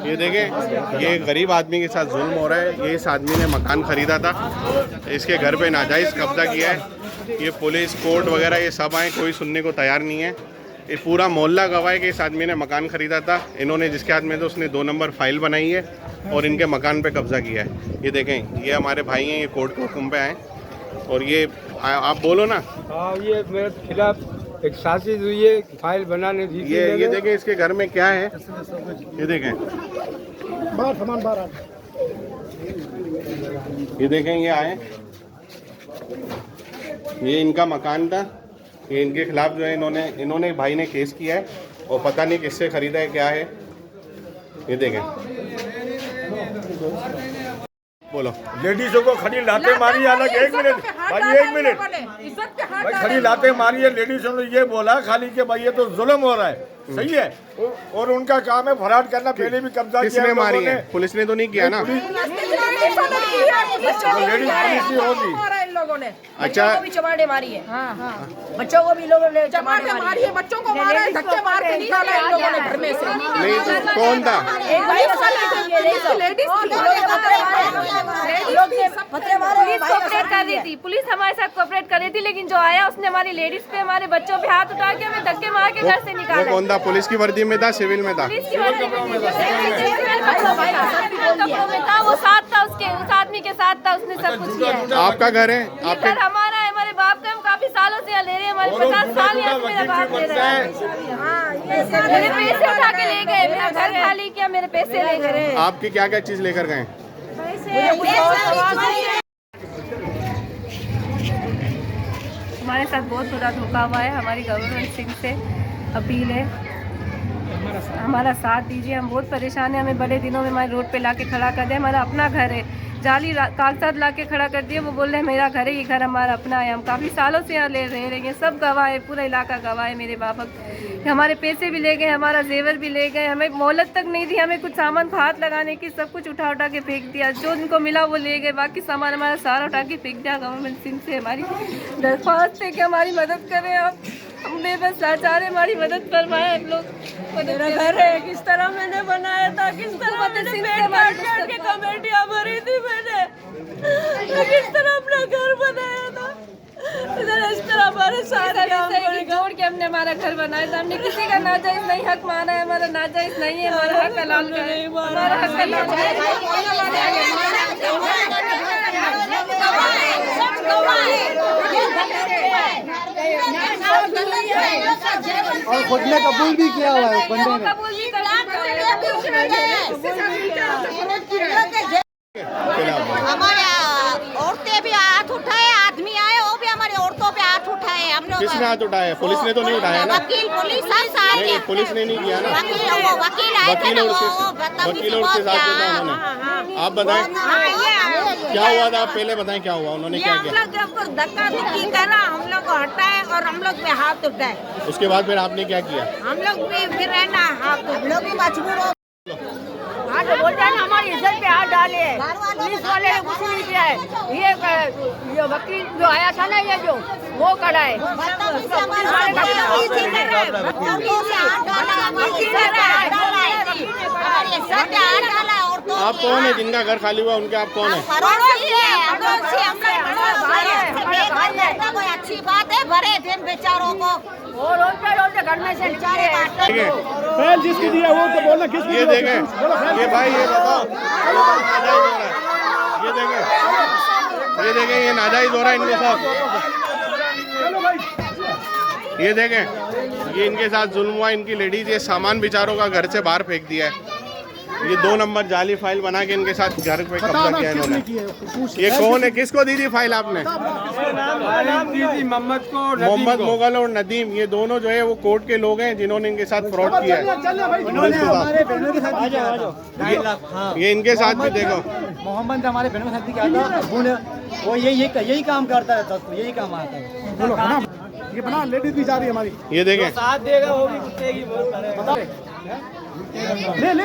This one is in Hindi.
ये देखें, ये गरीब आदमी के साथ जुल्म हो रहा है। ये इस आदमी ने मकान खरीदा था, इसके घर पे नाजायज़ कब्जा किया है। ये पुलिस कोर्ट वगैरह ये सब आए, कोई सुनने को तैयार नहीं है। ये पूरा मोहल्ला गवाह है कि इस आदमी ने मकान ख़रीदा था। इन्होंने जिसके हाथ में तो उसने 2 नंबर फाइल बनाई है और इनके मकान पे कब्जा किया है। ये देखें, ये हमारे भाई हैं, ये कोर्ट के हुक्म पे आए। और ये आप बोलो ना। हाँ, ये मेरे खिलाफ एक साजिश हुई है, फाइल बनाने दी। ये देखें इसके घर में क्या है, ये देखें, बाहर सामान बाहर आ। ये देखें, ये आए, ये इनका मकान था। ये इनके खिलाफ जो है इन्होंने भाई ने केस किया है और पता नहीं किससे खरीदा है, क्या है। ये देखें, बोलो। लेडीजों को खड़ी लाते मारी अलग। 1 मिनट भाई, 1 मिनट भाई, खड़ी लाते मारी है। लेडीजों ने ये बोला खाली कि भाई ये तो जुल्म हो रहा है, सही है। और उनका काम है फराड करना। पहले भी कब्जा किया। किसने मारी है? पुलिस ने तो नहीं किया ना। लेडीज पुलिस ही होगी। लोगों ने अच्छा, बच्चों को भी चमाड़े मारी है। बच्चों को भी लोगों ने चमाड़े मारी है, बच्चों को मारा है, धक्के मार के निकाला है इन लोगों ने घर में से। नहीं तो कौन था? एक भाई लेडीज कोऑपरेट कर रही थी, पुलिस हमारे साथ कोऑपरेट कर रही थी, लेकिन जो आया उसने हमारी लेडीज पे, हमारे बच्चों पे हाथ उठा के हमें धक्के मार के घर से वो निकाला। कौन था? पुलिस की वर्दी में था, सिविल में था? पुलिस की वर्दी में था। वो साथ था, उसके उस आदमी के साथ था, उसने सब कुछ किया है। आपका घर है? ये आपके घर हमारा है, हमारे बाप का। हम काफी सालों से यहाँ ले रहे हैं, हमारे 50 साल यहाँ से मेरा बाप ले रहा है। मेरे पैसे उठा के ले गए, मेरा घर खाली किया, मेरे पैसे ले गए। आपकी क्या क्या चीज लेकर गए? हमारे साथ बहुत बुरा धोखा हुआ है। हमारी गवर्नमेंट सिंह से अपील है, हमारा साथ दीजिए। हम बहुत परेशान हैं। हमें बड़े दिनों में हमारे रोड पे लाके खड़ा कर दे। हमारा अपना घर है, जाली कागजात लाके खड़ा कर दिए। वो बोल रहे हैं मेरा घर है, ये घर हमारा अपना है। हम काफ़ी सालों से यहाँ ले रहे हैं, सब गवाह है, पूरा इलाका गवाह है। मेरे बाबा हमारे पैसे भी ले गए, हमारा जेवर भी ले गए, हमें मोहलत तक नहीं दी। हमें कुछ सामान हाथ लगाने की, सब कुछ उठा के फेंक दिया। जो उनको मिला वो ले गए, बाकी सामान हमारा सारा उठा के फेंक दिया। गवर्नमेंट सिंह से हमारी दरख्वास्त है कि हमारी मदद करें आप। हम बेबस लाचार हैं, हमारी मदद फरमाएं आप लोग। मेरा घर है, किस तरह मैंने बनाया था, किस तरह मैंने पेड़ काट के कमेटियां भरी थी मैंने, किस तरह अपना घर बनाया था। इस तरह हमारे सारे जोड़ के हमने हमारा घर बनाया था। हमने किसी का नाजायज नहीं हक माना है, हमारा नाजायज नहीं है, हमारा हक हलाल का है, हमारा हक हलाल और खुद ने कबूल भी किया हुआ है, बंदे ने कबूल भी हमारे औरतें भी हाथ उठाए, आदमी आए वो भी हमारी औरतों पे हाथ उठाए। हम लोग किसने हाथ उठाया? पुलिस ने तो नहीं उठाया ना? वकील पुलिस नहीं, पुलिस ने नहीं किया ना। वकील आए थे ना, वकील और उसके साथ था उन्होंने। आप बताएं क्या हुआ था? आप पहले बताएं क्या हुआ, उन्होंने क्या किया? हम लोग धक्का मुक्की करा, हम लोग हटाए और हम लोग पे हाथ उठाए। उसके बाद फिर आपने क्या किया? हम लोग भी फिर है ना, हम लोग भी मजबूर हो। हाँ तो बोलते हैं ना, हमारी इज्जत पे हाथ डाले, पुलिस वाले ने कुछ नहीं किया है। ये वकील जो आया था ना, ये जो वो करा है। आप कौन है जिनका घर खाली हुआ? उनके आप कौन है? कोई अच्छी बात है, भरे थे बेचारों को और रोते घर में से फैल जिसकी दिया वो तो बोलना किसकी। ये देखें, ये भाई ये बताओ, ये देखें, ये नाजायज हो रहा है इनके साथ। ये देखें, ये इनके साथ जुल्म हुआ। इनकी लेडीज ये सामान बेचारों का घर से बाहर फेंक दिया है। ये 2 नंबर जाली फाइल बना के इनके साथ घर पे कब्जा किया इन्होंने। ये कौन है? किसको दी थी फाइल आपने? नाम दी थी मोहम्मद मुगल और नदीम। ये दोनों जो है वो कोर्ट के लोग हैं जिन्होंने इनके साथ फ्रॉड किया है। ये इनके साथ भी देखो, मोहम्मद हमारे बहनों के साथ भी क्या था, वो यही काम करता रहता, उसको यही काम आता है। ये बना, लेडीज भी जा रही है हमारी। ये देखें, साथ देगा वो भी कुत्ते की ले ले।